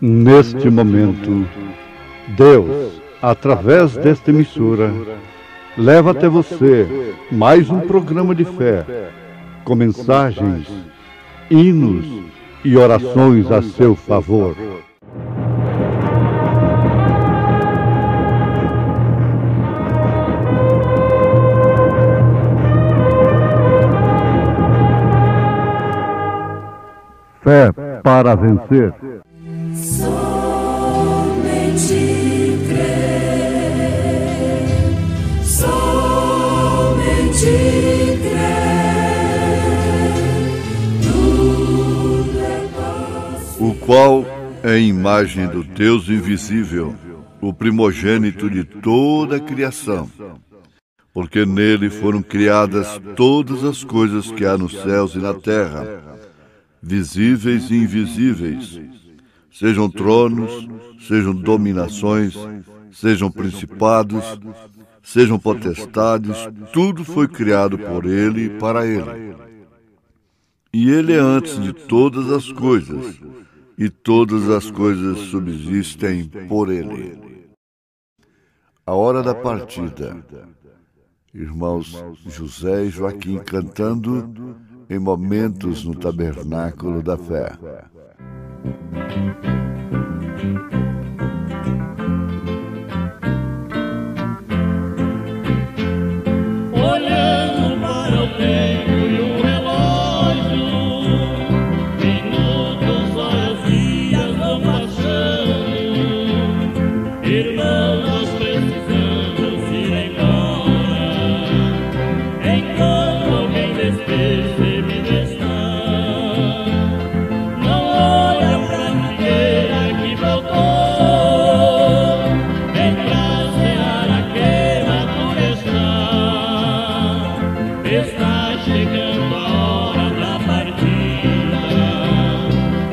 Neste momento, Deus, através desta emissora, leva até você mais um programa de fé, com mensagens, hinos e orações a seu favor. Fé para vencer. Somente crer, somente crer, tudo é possível. O qual é a imagem do Deus invisível, o primogênito de toda a criação, porque nele foram criadas todas as coisas que há nos céus e na terra, visíveis e invisíveis, sejam tronos, sejam dominações, sejam principados, sejam potestades, tudo foi criado por ele e para ele. E ele é antes de todas as coisas, e todas as coisas subsistem por ele. A hora da partida. Irmãos José e Joaquim cantando em Momentos no Tabernáculo da Fé. Olhando para o tempo e o relógio, minutos, horas, dias vão passando. Irmãos, nós precisamos ir embora, enquanto alguém despercebido está. Não olha pra figueira que brotou, vem pra sear a queimadura está chegando a hora da partida.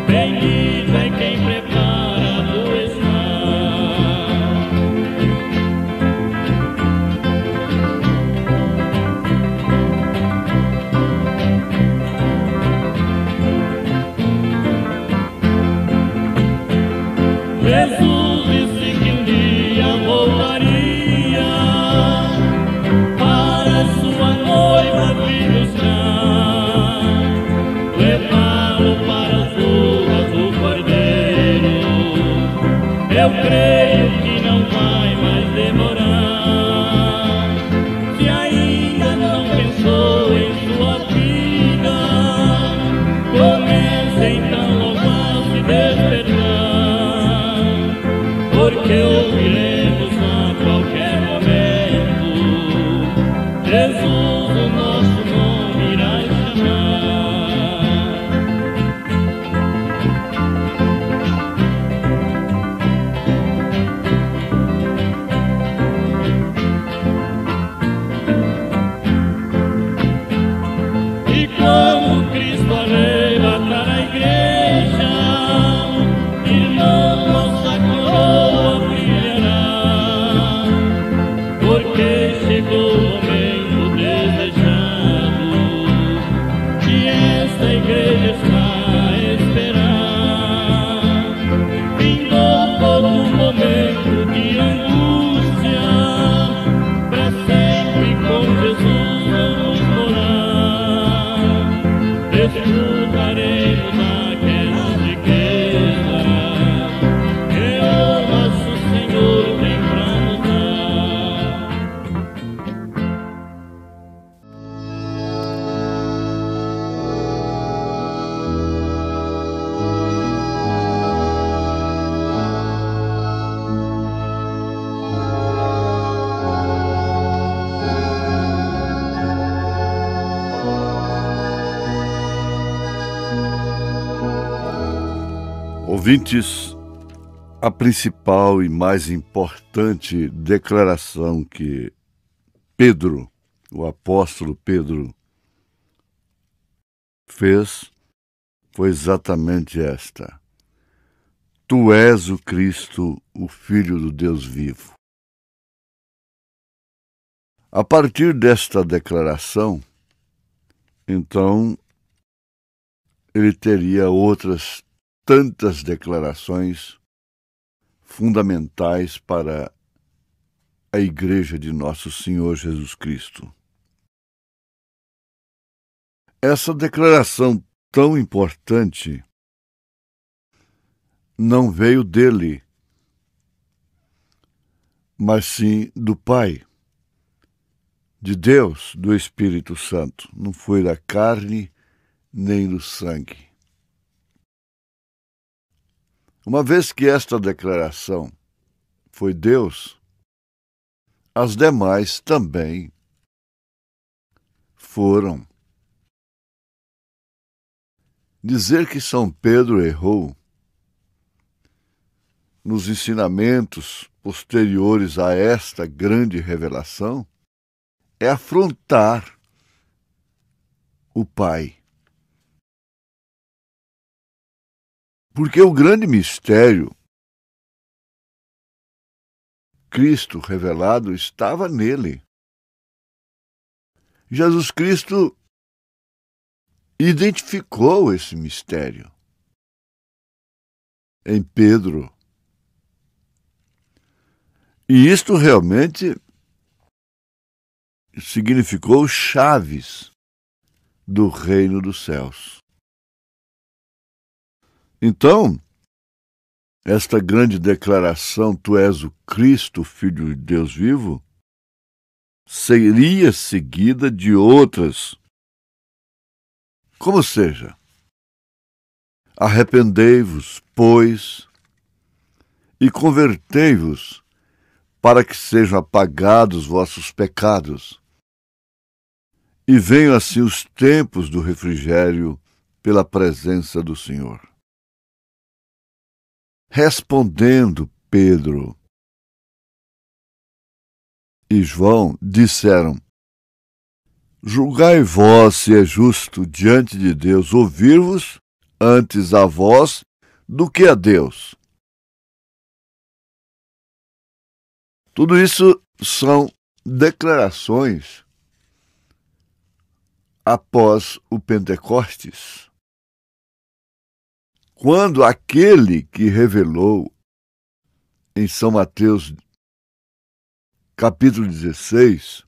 Bendito é quem preparado está. Jesus disse que um dia voltaria para sua noiva vir buscar, levá-lo para as ruas do Cordeiro. Eu creio que não vai mais demorar. Se ainda não pensou em sua vida, comece então logo a se despertar, porque ouviremos a qualquer momento Jesus, o nosso nome irá chamar. E quando Cristo arrebatar a igreja, irmão, nossa coroa brilhará, porque chegou o momento desejado que esta igreja está a esperar. Findou todo momento de angústia, pra sempre com Jesus vamos morar. Desfrutaremos daquelas riquezas que o nosso Senhor tem pra nos dar. Ouvintes, a principal e mais importante declaração que Pedro, o apóstolo Pedro, fez foi exatamente esta: Tu és o Cristo, o Filho do Deus vivo. A partir desta declaração, então, ele teria outras tantas declarações fundamentais para a Igreja de Nosso Senhor Jesus Cristo. Essa declaração tão importante não veio dele, mas sim do Pai, de Deus, do Espírito Santo. Não foi da carne nem do sangue. Uma vez que esta declaração foi Deus, as demais também foram. Dizer que São Pedro errou nos ensinamentos posteriores a esta grande revelação é afrontar o Pai. Porque o grande mistério, Cristo revelado, estava nele. Jesus Cristo identificou esse mistério em Pedro. E isto realmente significou chaves do reino dos céus. Então, esta grande declaração, tu és o Cristo, Filho de Deus vivo, seria seguida de outras. Como seja, arrependei-vos, pois, e convertei-vos, para que sejam apagados vossos pecados, e venham assim os tempos do refrigério pela presença do Senhor. Respondendo Pedro e João, disseram: julgai vós se é justo diante de Deus ouvir-vos antes a vós do que a Deus. Tudo isso são declarações após o Pentecostes, quando aquele que revelou em São Mateus, capítulo 16,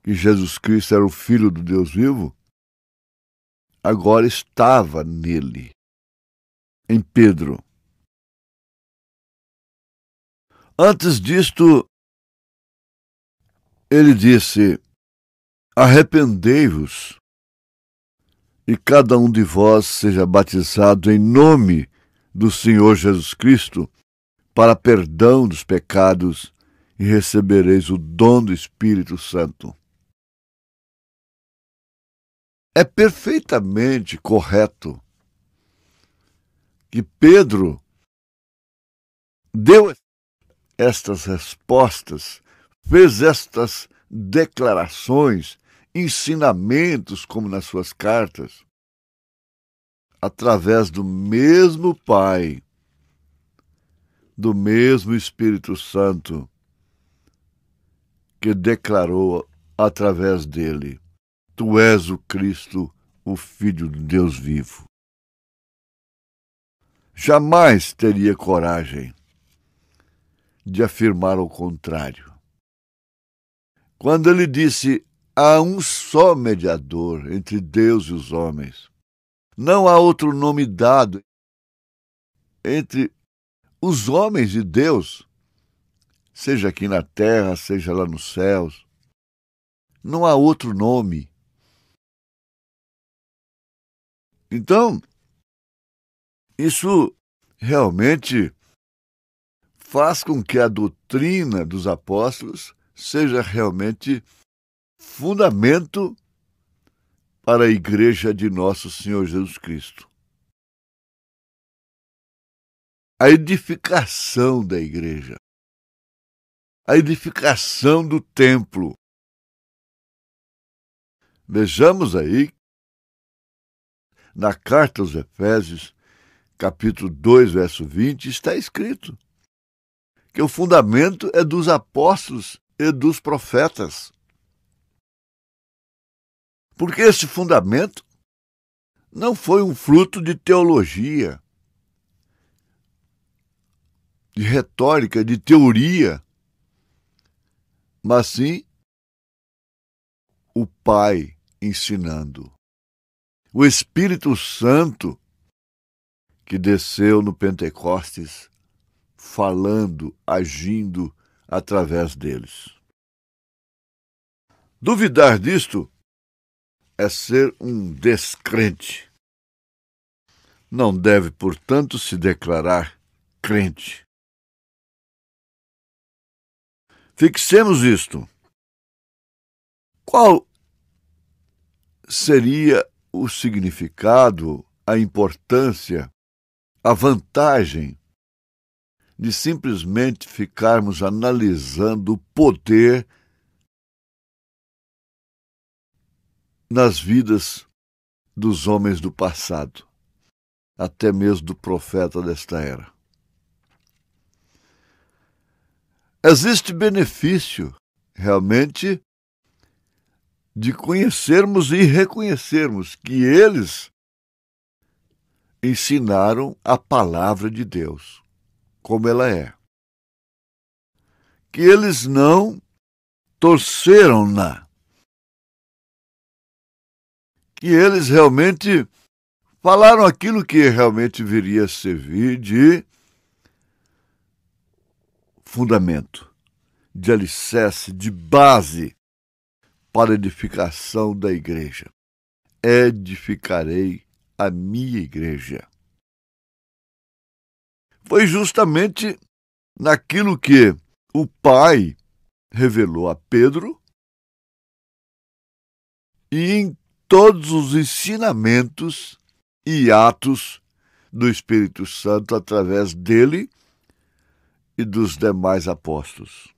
que Jesus Cristo era o Filho do Deus vivo, agora estava nele, em Pedro. Antes disto, ele disse: arrependei-vos, e cada um de vós seja batizado em nome do Senhor Jesus Cristo, para perdão dos pecados, e recebereis o dom do Espírito Santo. É perfeitamente correto que Pedro deu estas respostas, fez estas declarações, ensinamentos, como nas suas cartas, através do mesmo Pai, do mesmo Espírito Santo, que declarou através dele: tu és o Cristo, o Filho de Deus vivo. Jamais teria coragem de afirmar o contrário. Quando ele disse: há um só mediador entre Deus e os homens, não há outro nome dado entre os homens e Deus, seja aqui na terra, seja lá nos céus, não há outro nome. Então, isso realmente faz com que a doutrina dos apóstolos seja realmente fundamento para a Igreja de Nosso Senhor Jesus Cristo. A edificação da Igreja, a edificação do templo. Vejamos aí, na carta aos Efésios, capítulo 2, verso 20, está escrito que o fundamento é dos apóstolos e dos profetas. Porque esse fundamento não foi um fruto de teologia. de retórica, de teoria, mas sim o Pai ensinando. O Espírito Santo que desceu no Pentecostes, falando, agindo através deles. Duvidar disto é ser um descrente. Não deve, portanto, se declarar crente. Fixemos isto. Qual seria o significado, a importância, a vantagem de simplesmente ficarmos analisando o poder nas vidas dos homens do passado, até mesmo do profeta desta era? Existe benefício, realmente, de conhecermos e reconhecermos que eles ensinaram a palavra de Deus, como ela é. Que eles não torceram-na. Que eles realmente falaram aquilo que realmente viria a servir de fundamento, de alicerce, de base para a edificação da igreja. Edificarei a minha igreja. Foi justamente naquilo que o Pai revelou a Pedro e em todos os ensinamentos e atos do Espírito Santo através dele e dos demais apóstolos.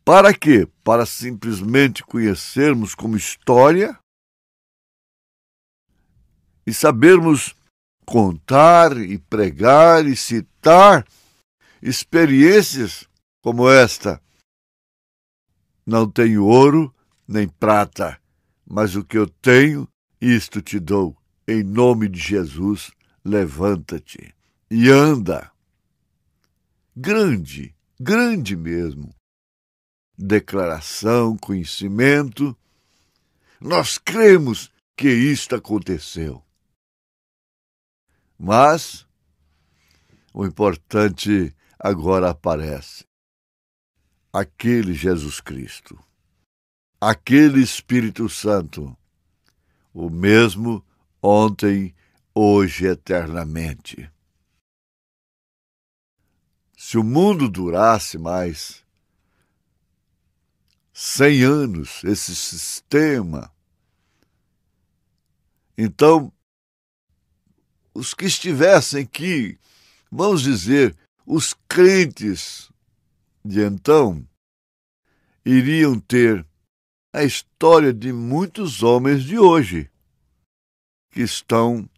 Para quê? Para simplesmente conhecermos como história e sabermos contar e pregar e citar experiências como esta. Não tenho ouro nem prata, mas o que eu tenho, isto te dou. Em nome de Jesus, levanta-te e anda. Grande, grande mesmo. Declaração, conhecimento. Nós cremos que isto aconteceu. Mas o importante agora aparece. Aquele Jesus Cristo, aquele Espírito Santo, o mesmo ontem, hoje, eternamente. Se o mundo durasse mais 100 anos, esse sistema, então, os que estivessem aqui, vamos dizer, os crentes de então, iriam ter a história de muitos homens de hoje, que estão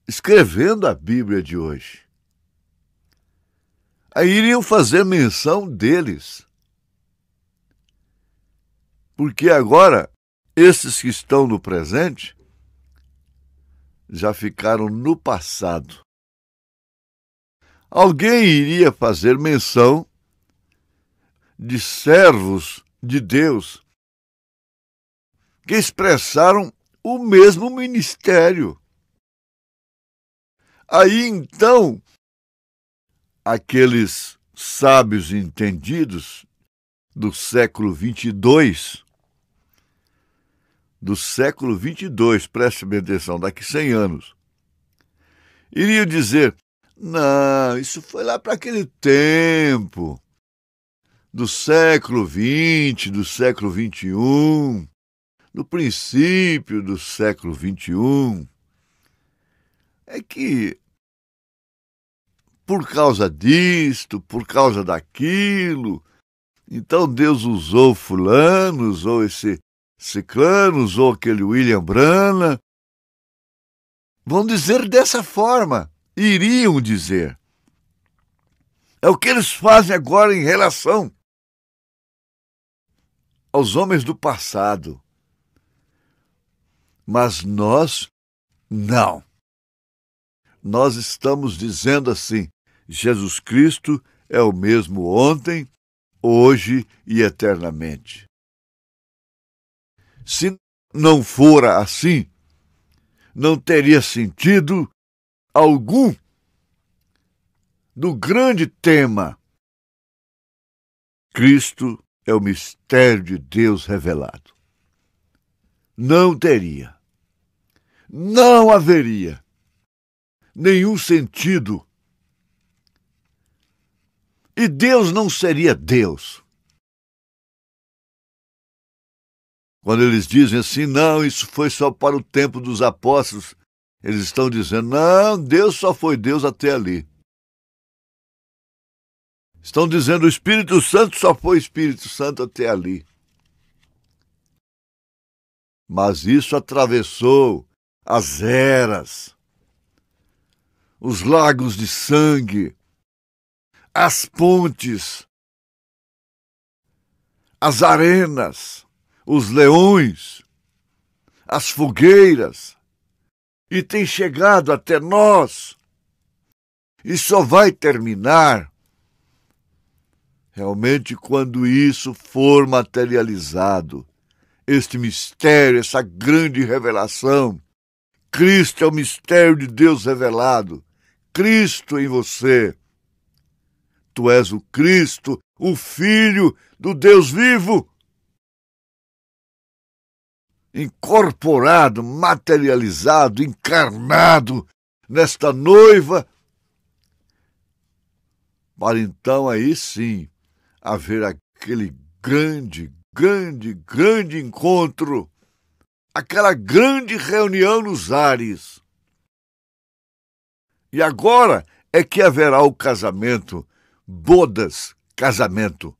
escrevendo a Bíblia de hoje. Aí iriam fazer menção deles. Porque agora, esses que estão no presente, já ficaram no passado. Alguém iria fazer menção de servos de Deus que expressaram o mesmo ministério. Aí então, aqueles sábios entendidos do século 22, preste bem atenção, daqui 100 anos, iriam dizer, não, isso foi lá para aquele tempo, do século XX, do século XXI, no princípio do século XXI, é que por causa disto, por causa daquilo, então Deus usou fulano, usou esse ciclano, usou aquele William Branham. Vão dizer dessa forma, iriam dizer. É o que eles fazem agora em relação aos homens do passado. Mas nós, não. nós estamos dizendo assim: Jesus Cristo é o mesmo ontem, hoje e eternamente. Se não fora assim, não teria sentido algum do grande tema. Cristo é o mistério de Deus revelado. Não teria, não haveria nenhum sentido. E Deus não seria Deus. Quando eles dizem assim, não, isso foi só para o tempo dos apóstolos, eles estão dizendo, não, Deus só foi Deus até ali. Estão dizendo, o Espírito Santo só foi Espírito Santo até ali. Mas isso atravessou as eras, os lagos de sangue, as pontes, as arenas, os leões, as fogueiras, e tem chegado até nós. E só vai terminar realmente quando isso for materializado. Este mistério, essa grande revelação. Cristo é o mistério de Deus revelado. Cristo em você. Tu és o Cristo, o Filho do Deus vivo. Incorporado, materializado, encarnado nesta noiva. Para então aí sim haver aquele grande encontro, aquela grande reunião nos ares. E agora é que haverá o casamento, bodas, casamento.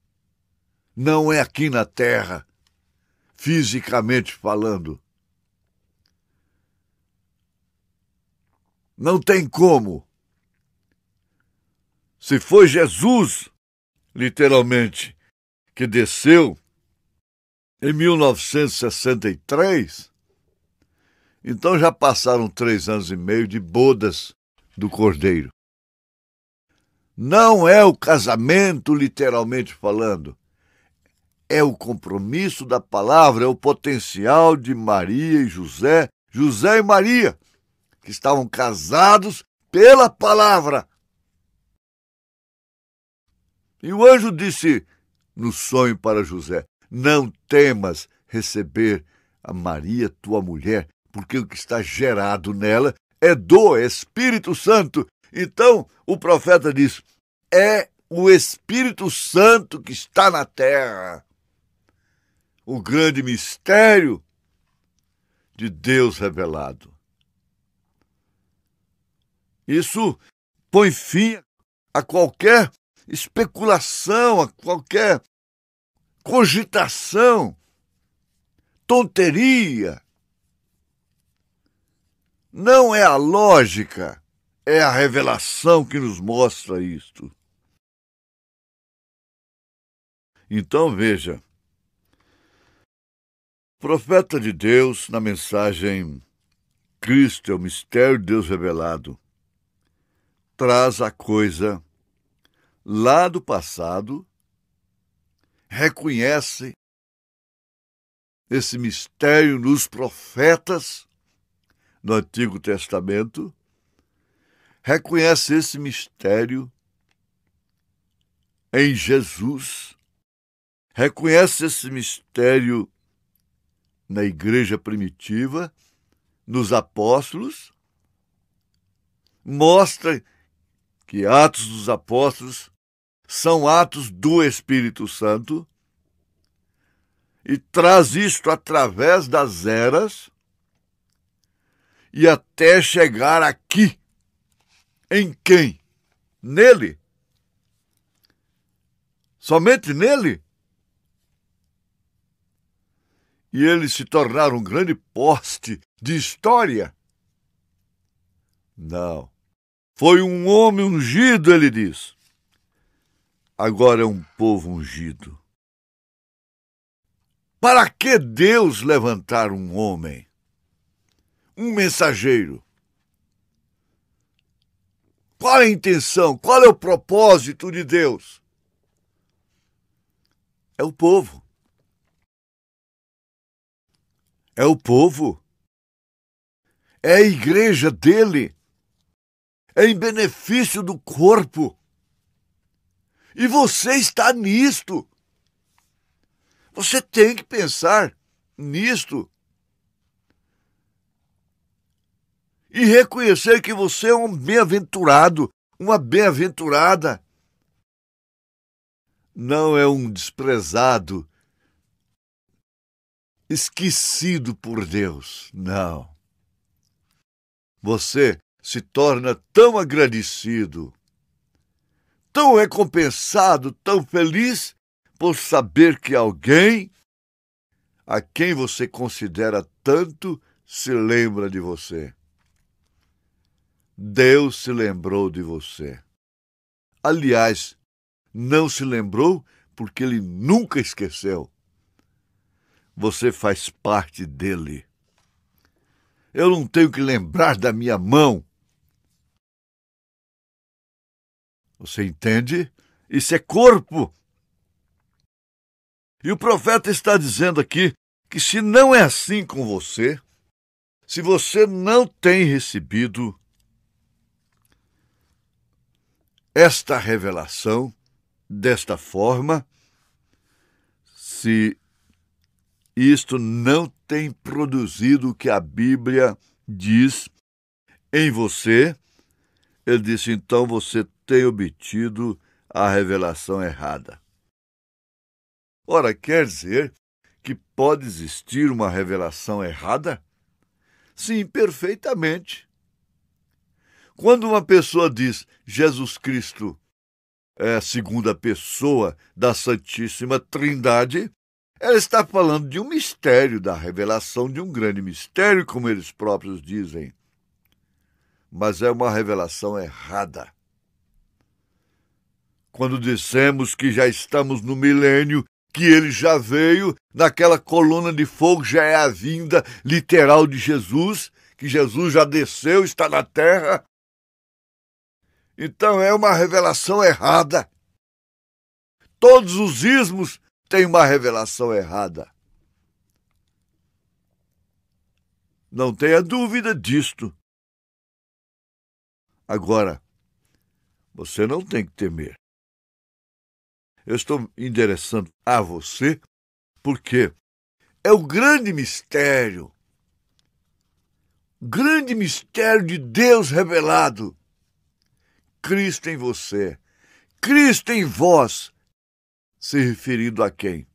Não é aqui na terra, fisicamente falando. Não tem como. Se foi Jesus, literalmente, que desceu em 1963, então já passaram 3 anos e meio de bodas do Cordeiro. Não é o casamento, literalmente falando. É o compromisso da palavra, é o potencial de Maria e José, José e Maria, que estavam casados pela palavra. E o anjo disse no sonho para José, não temas receber a Maria, tua mulher, porque o que está gerado nela é do Espírito Santo. Então, o profeta diz, é o Espírito Santo que está na terra. O grande mistério de Deus revelado. Isso põe fim a qualquer especulação, a qualquer cogitação, tonteria. Não é a lógica, é a revelação que nos mostra isto. Então veja, o profeta de Deus, na mensagem Cristo é o mistério de Deus revelado, traz a coisa lá do passado, reconhece esse mistério nos profetas no Antigo Testamento, reconhece esse mistério em Jesus, reconhece esse mistério na igreja primitiva, nos apóstolos, mostra que Atos dos Apóstolos são atos do Espírito Santo e traz isto através das eras e até chegar aqui. Em quem? Nele. Somente nele. E ele se tornar um grande poste de história. Não. Foi um homem ungido, ele diz. Agora é um povo ungido. Para que Deus levantar um homem? Um mensageiro? Qual é a intenção? Qual é o propósito de Deus? É o povo. É o povo. É a igreja dele. É em benefício do corpo. E você está nisto. Você tem que pensar nisto. E reconhecer que você é um bem-aventurado, uma bem-aventurada. Não é um desprezado, esquecido por Deus. Não. Você se torna tão agradecido, tão recompensado, tão feliz por saber que alguém a quem você considera tanto se lembra de você. Deus se lembrou de você. Aliás, não se lembrou porque Ele nunca esqueceu. Você faz parte dele. Eu não tenho que lembrar da minha mão. Você entende? Isso é corpo. E o profeta está dizendo aqui que se não é assim com você, se você não tem recebido esta revelação desta forma, se isto não tem produzido o que a Bíblia diz em você, ele disse, então você tem obtido a revelação errada. Ora, quer dizer que pode existir uma revelação errada? Sim, perfeitamente. Quando uma pessoa diz Jesus Cristo é a segunda pessoa da Santíssima Trindade, ela está falando de um mistério, da revelação de um grande mistério, como eles próprios dizem. Mas é uma revelação errada. Quando dissemos que já estamos no milênio, que ele já veio, naquela coluna de fogo já é a vinda literal de Jesus, que Jesus já desceu, está na terra. Então é uma revelação errada. Todos os ismos têm uma revelação errada. Não tenha dúvida disto. Agora, você não tem que temer. Eu estou endereçando a você porque é o grande mistério de Deus revelado. Cristo em você, Cristo em vós, se referindo a quem?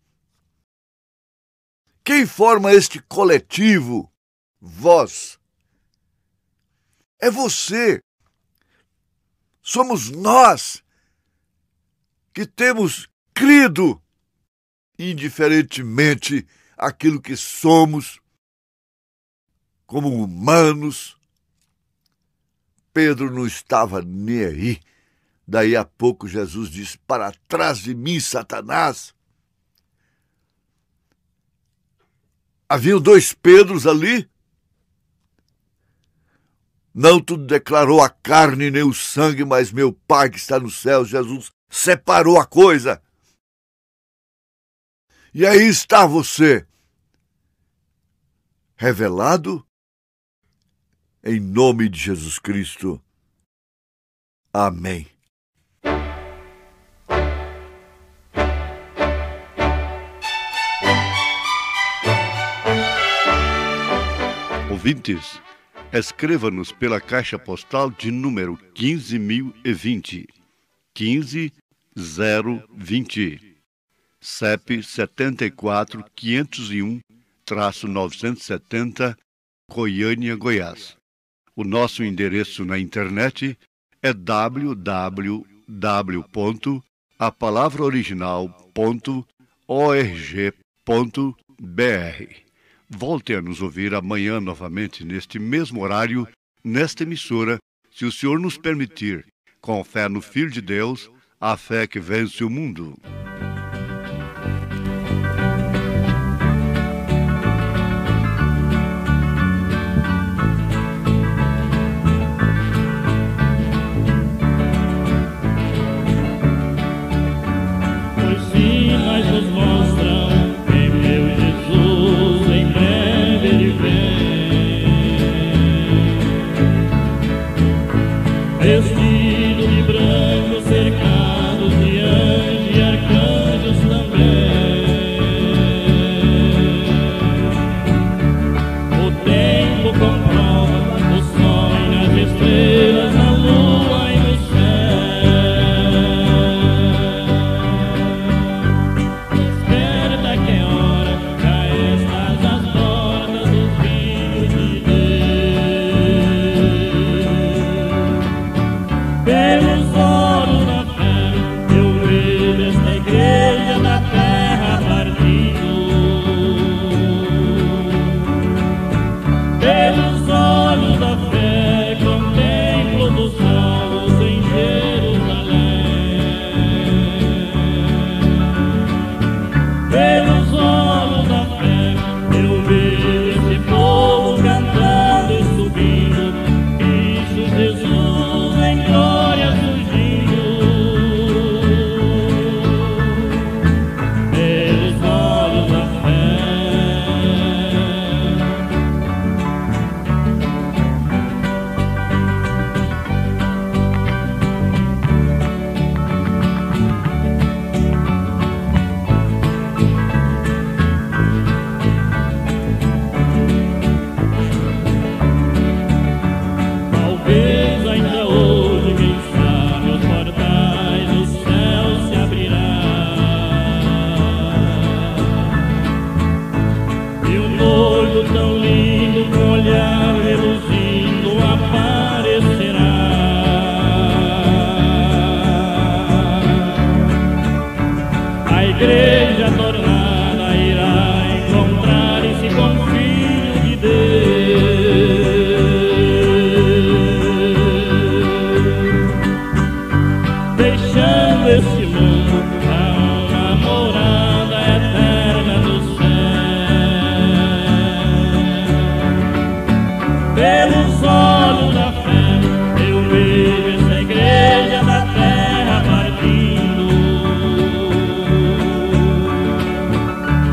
Quem forma este coletivo? Vós. É você. Somos nós que temos crido, indiferentemente aquilo que somos, como humanos. Pedro não estava nem aí. Daí a pouco Jesus disse, para trás de mim, Satanás. Havia 2 Pedros ali. Não tudo declarou a carne nem o sangue, mas meu Pai que está no céu, Jesus, separou a coisa. E aí está você, revelado em nome de Jesus Cristo. Amém. Ouvintes, escreva-nos pela caixa postal de número 15.020, 15020, CEP 74.501-970, Goiânia, Goiás. O nosso endereço na internet é www.apalavraoriginal.org.br. Volte a nos ouvir amanhã novamente neste mesmo horário, nesta emissora, se o Senhor nos permitir, com fé no Filho de Deus, a fé que vence o mundo. igreja tornada irá encontrar-se com o Filho de Deus, deixando esse mundo para uma morada eterna no céu. Pelos olhos da fé eu vejo essa igreja da terra partindo.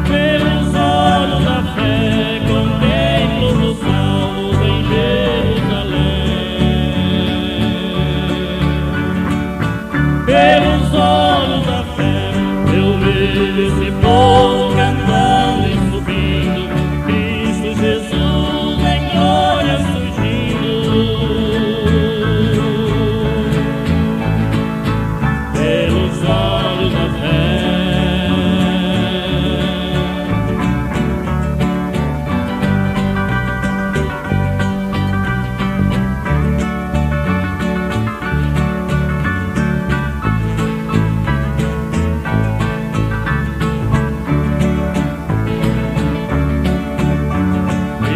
Pelos olhos da fé contemplo os salvos em Jerusalém. Pelos olhos da fé eu vejo esse povo cantando e subindo, Cristo Jesus em glória surgindo. Pelos olhos da fé.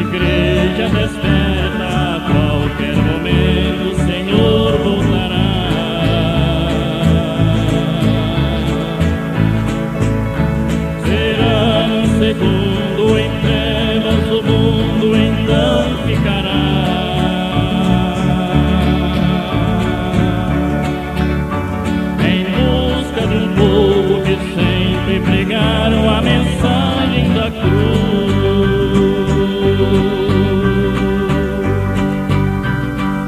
Igreja desperta, a qualquer momento o Senhor voltará. Será um segundo em trevas, o mundo então ficará. Em busca de um povo que sempre pregaram a mensagem da cruz.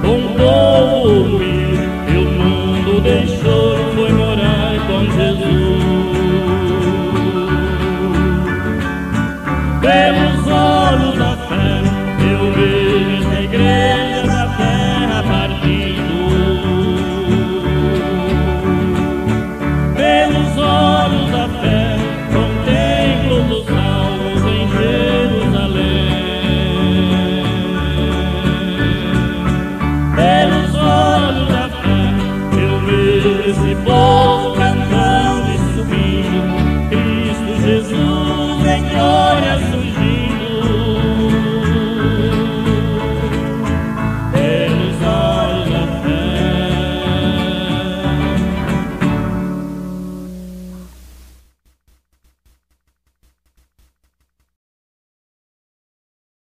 Um povo humilde que o mundo deixou e foi morar com Jesus. Pelos olhos da fé eu vejo essa igreja da terra partindo. Pelos olhos da fé